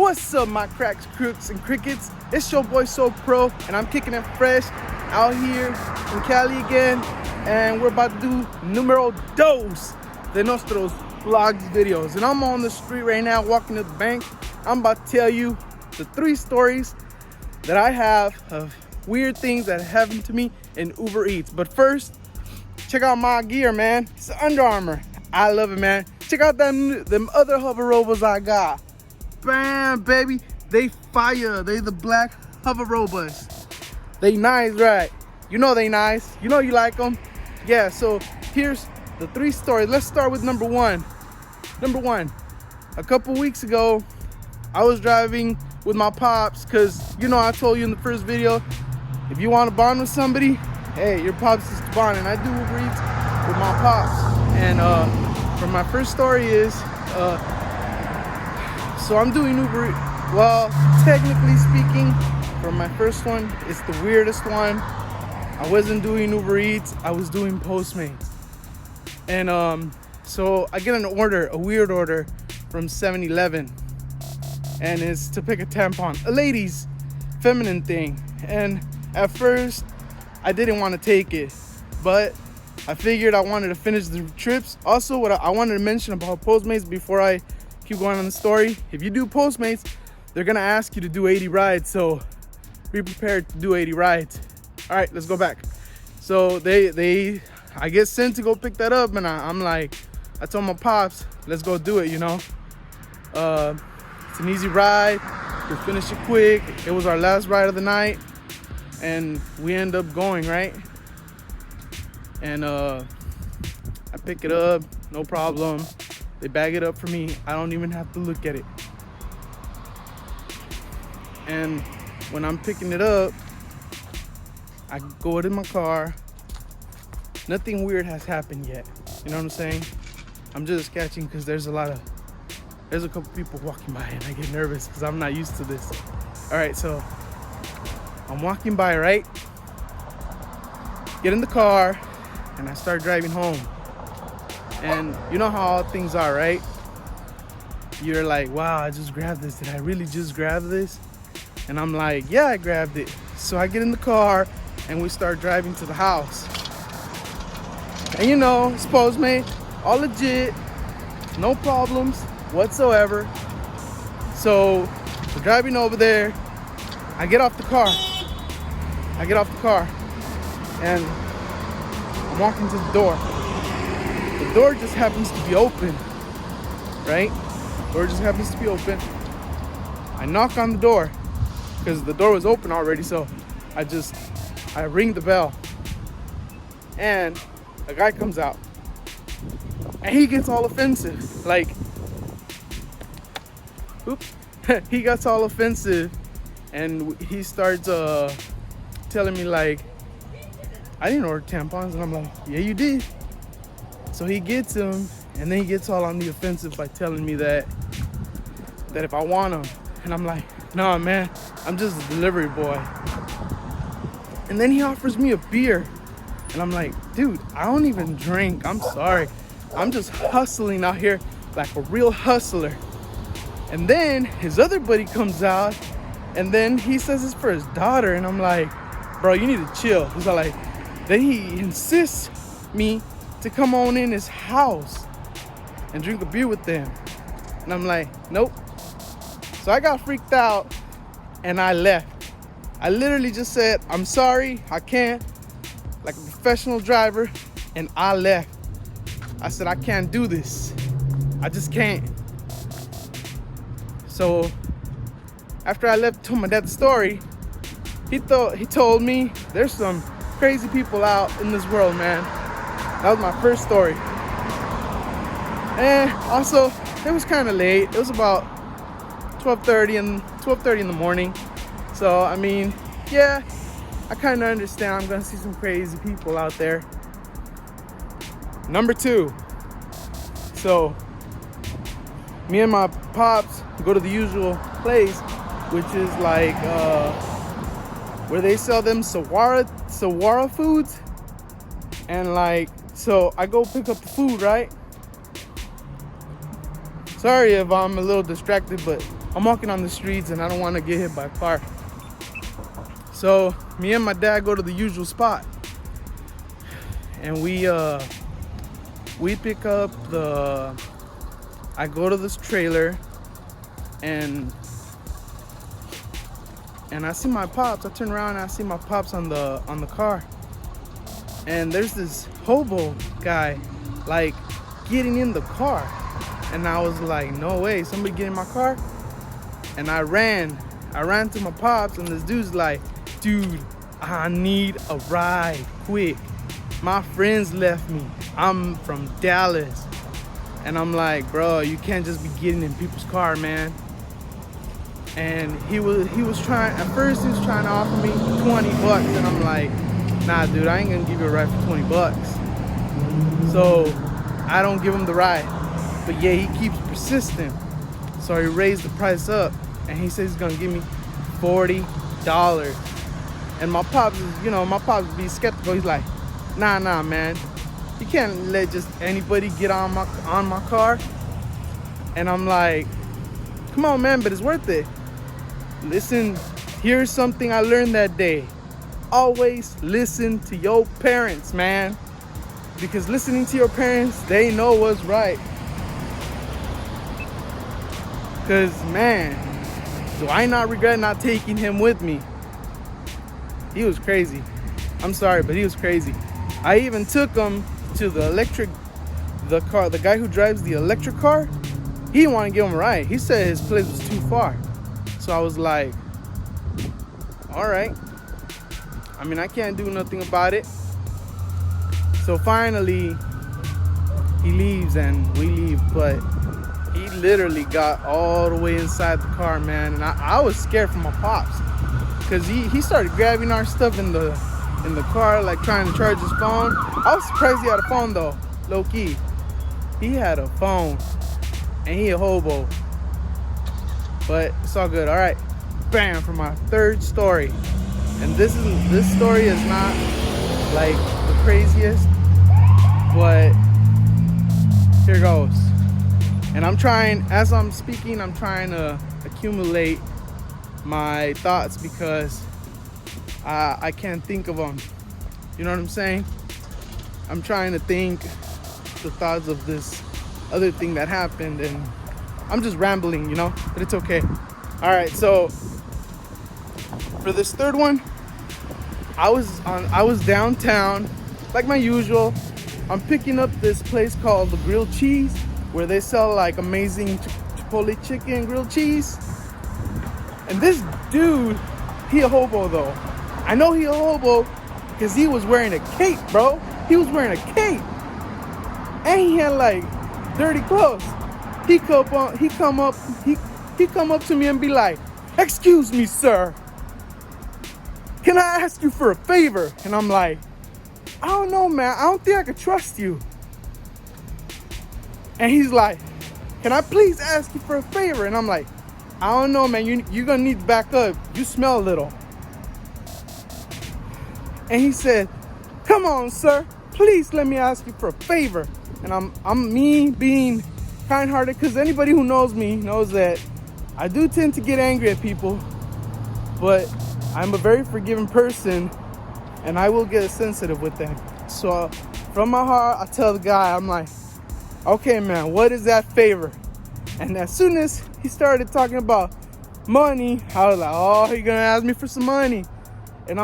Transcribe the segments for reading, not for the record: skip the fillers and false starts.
What's up, my cracks, crooks, and crickets? It's your boy So Pro, and I'm kicking it fresh out here in Cali again. And we're about to do numero dos de nuestros vlogs videos. And I'm on the street right now walking to the bank. I'm about to tell you the 3 stories that I have of weird things that happened to me in Uber Eats. But first, check out my gear, man. It's Under Armour. I love it, man. Check out them other hover robots I got. Bam, baby. They fire. They the black hover robots. They nice, right? You know they nice. You know you like them. Yeah, so here's the 3 stories. Let's start with number one. Number one, a couple weeks ago, I was driving with my pops because, you know, I told you in the first video, if you want to bond with somebody, hey, your pops is to bond. And I do Uber Eats with my pops. And for my first story is, so I'm doing Uber Eats. Well, technically speaking, for my first one, it's the weirdest one. I wasn't doing Uber Eats, I was doing Postmates. And so I get an order, a weird order from 7-Eleven. And it's to pick a tampon, a ladies' feminine thing. And at first, I didn't want to take it, but I figured I wanted to finish the trips. Also, what I wanted to mention about Postmates before I keep going on the story, if you do Postmates, they're gonna ask you to do 80 rides, so be prepared to do 80 rides. All right, let's go back. So I get sent to go pick that up, and I'm like, I told my pops, let's go do it, you know. It's an easy ride, we'll finish it quick. It was our last ride of the night, and we end up going, right? And I pick it up, no problem. They bag it up for me. I don't even have to look at it. And when I'm picking it up, I go in my car. Nothing weird has happened yet. You know what I'm saying? I'm just catching because there's a couple people walking by, and I get nervous because I'm not used to this. All right, so I'm walking by, right? Get in the car, and I start driving home. And you know how all things are, right? You're like, wow, I just grabbed this. Did I really just grab this? And I'm like, yeah, I grabbed it. So I get in the car and we start driving to the house. And you know, it's Postmate, all legit, no problems whatsoever. So we're driving over there. I get off the car. And I'm walking to the door. The door just happens to be open, right? Door just happens to be open. I knock on the door because the door was open already, so I ring the bell. And a guy comes out. And he gets all offensive. Like, oops. He gets all offensive. And he starts telling me, like, I didn't order tampons. And I'm like, yeah, you did. So he gets them, and then he gets all on the offensive by telling me that if I want them. And I'm like, no, man, I'm just a delivery boy. And then he offers me a beer. And I'm like, dude, I don't even drink. I'm sorry. I'm just hustling out here like a real hustler. And then his other buddy comes out, and then he says it's for his daughter. And I'm like, bro, you need to chill. He's like, then he insists me to come on in his house and drink a beer with them. And I'm like, nope. So I got freaked out and I left. I literally just said, I'm sorry, I can't, like a professional driver, and I left. I said, I can't do this. I just can't. So after I left, told my dad the story, he told me there's some crazy people out in this world, man. That was my first story. And also, it was kind of late. It was about 12:30 in the morning. So, I mean, yeah, I kind of understand. I'm going to see some crazy people out there. Number 2. So, me and my pops go to the usual place, which is like where they sell them Sawara foods. And like, so I go pick up the food, right? Sorry if I'm a little distracted, but I'm walking on the streets and I don't want to get hit by a car. So me and my dad go to the usual spot, and we pick up I go to this trailer, and I see my pops. I turn around and I see my pops on the car, and there's this hobo guy like getting in the car, and I was like, no way, somebody get in my car. And I ran to my pops, and this dude's like, dude, I need a ride quick. My friends left me. I'm from Dallas. And I'm like, bro, you can't just be getting in people's car, man. And he was trying, at first he was trying to offer me $20, and I'm like, nah, dude, I ain't gonna give you a ride for $20. So I don't give him the ride. But yeah, he keeps persisting. So he raised the price up, and he says he's gonna give me $40. And my pops be skeptical. He's like, nah, man, you can't let just anybody get on my car. And I'm like, come on, man, but it's worth it. Listen, here's something I learned that day. Always listen to your parents, man. Because listening to your parents, they know what's right. Because, man, do I not regret not taking him with me? He was crazy. I'm sorry, but he was crazy. I even took him to the guy who drives the electric car. He didn't want to give him a ride. He said his place was too far. So I was like, all right. I mean, I can't do nothing about it. So finally, he leaves and we leave, but he literally got all the way inside the car, man. And I was scared for my pops, because he started grabbing our stuff in the car, like trying to charge his phone. I was surprised he had a phone though, low key. He had a phone, and he a hobo. But it's all good. All right, bam, for my third story. And this story is not like the craziest, but here goes. And as I'm speaking, I'm trying to accumulate my thoughts, because I can't think of them. You know what I'm saying? I'm trying to think the thoughts of this other thing that happened, and I'm just rambling, but it's okay. All right, so for this third one, I was downtown like my usual. I'm picking up this place called the Grilled Cheese, where they sell like amazing Chipotle chicken grilled cheese. And this dude, he a hobo though. I know he a hobo because he was wearing a cape, bro. He was wearing a cape, and he had like dirty clothes. He come up to me and be like, "Excuse me, sir, can I ask you for a favor?" And I'm like, "I don't know, man. I don't think I could trust you." And he's like, "Can I please ask you for a favor?" And I'm like, "I don't know, man. You're gonna need to back up. You smell a little." And he said, "Come on, sir. Please let me ask you for a favor." And I'm me being kind-hearted, because anybody who knows me knows that I do tend to get angry at people, but I'm a very forgiving person, and I will get sensitive with them. So from my heart, I tell the guy, I'm like, "Okay, man, what is that favor?" And as soon as he started talking about money, I was like, "Oh, he's gonna ask me for some money." And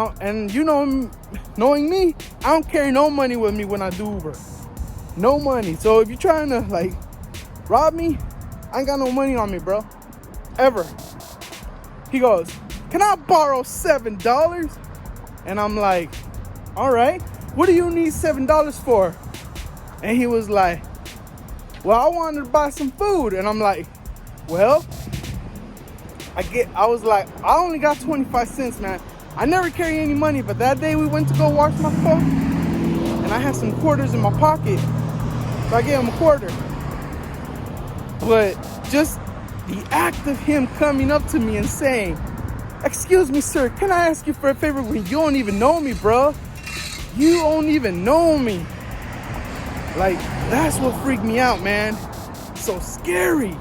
knowing me, I don't carry no money with me when I do Uber. No money. So if you're trying to like rob me, I ain't got no money on me, bro. Ever. He goes, "Can I borrow $7? And I'm like, "All right, what do you need $7 for?" And he was like, "Well, I wanted to buy some food." And I'm like, "Well," I was like, "I only got 25 cents, man. I never carry any money, but that day we went to go wash my car, and I had some quarters in my pocket, so I gave him a quarter." But just the act of him coming up to me and saying, "Excuse me, sir, can I ask you for a favor?" when you don't even know me, bro. You don't even know me. Like, that's what freaked me out, man. So scary.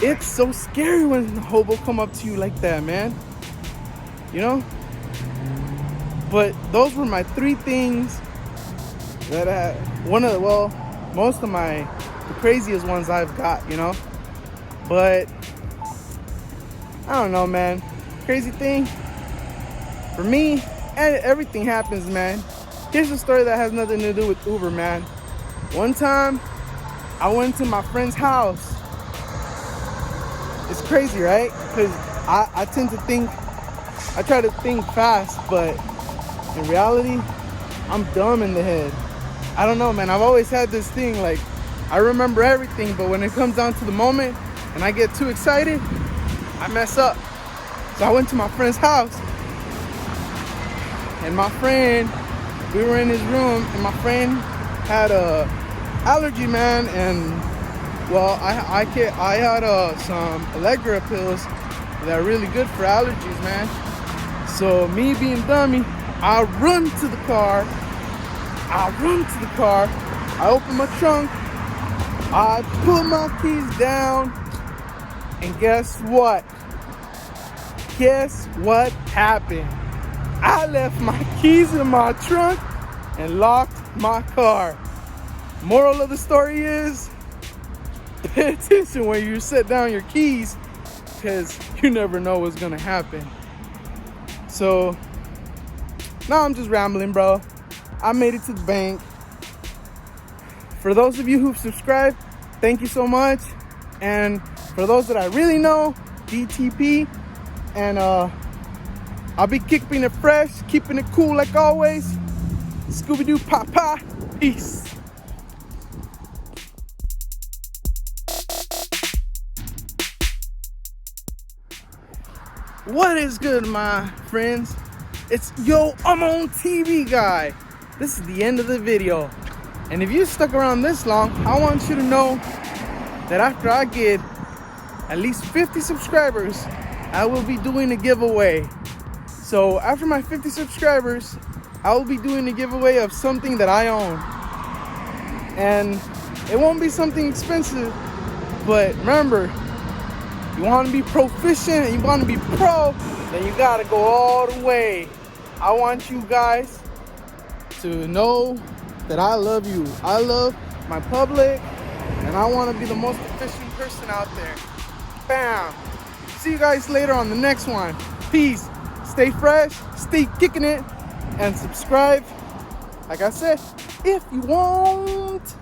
it's so scary when a hobo come up to you like that, man. You know? But those were my 3 things that most of the craziest ones I've got, you know? But I don't know, man. Crazy thing for me, and everything happens, man. Here's a story that has nothing to do with Uber, man. One time, I went to my friend's house. It's crazy, right? Because I try to think fast, but in reality, I'm dumb in the head. I don't know, man. I've always had this thing, like, I remember everything, but when it comes down to the moment and I get too excited, I mess up. So I went to my friend's house, and my friend, we were in his room, and my friend had a allergy, man, and well, I had some Allegra pills that are really good for allergies, man. So me being dummy, I run to the car. I open my trunk. I put my keys down, and guess what? Guess what happened? I left my keys in my trunk and locked my car. Moral of the story is, pay attention when you set down your keys, because you never know what's gonna happen. So now I'm just rambling, bro. I made it to the bank. For those of you who've subscribed, thank you so much. And for those that I really know, DTP. And I'll be keeping it fresh, keeping it cool like always. Scooby-Doo Papa. Peace. What is good, my friends? It's I'm on TV guy. This is the end of the video. And if you stuck around this long, I want you to know that after I get at least 50 subscribers, I will be doing a giveaway. So after my 50 subscribers, I will be doing a giveaway of something that I own. And it won't be something expensive, but remember, you want to be proficient and you want to be pro, then you got to go all the way. I want you guys to know that I love you. I love my public, and I want to be the most efficient person out there. Bam. See you guys later on the next one. Peace. Stay fresh, stay kicking it, and subscribe, like I said, if you want.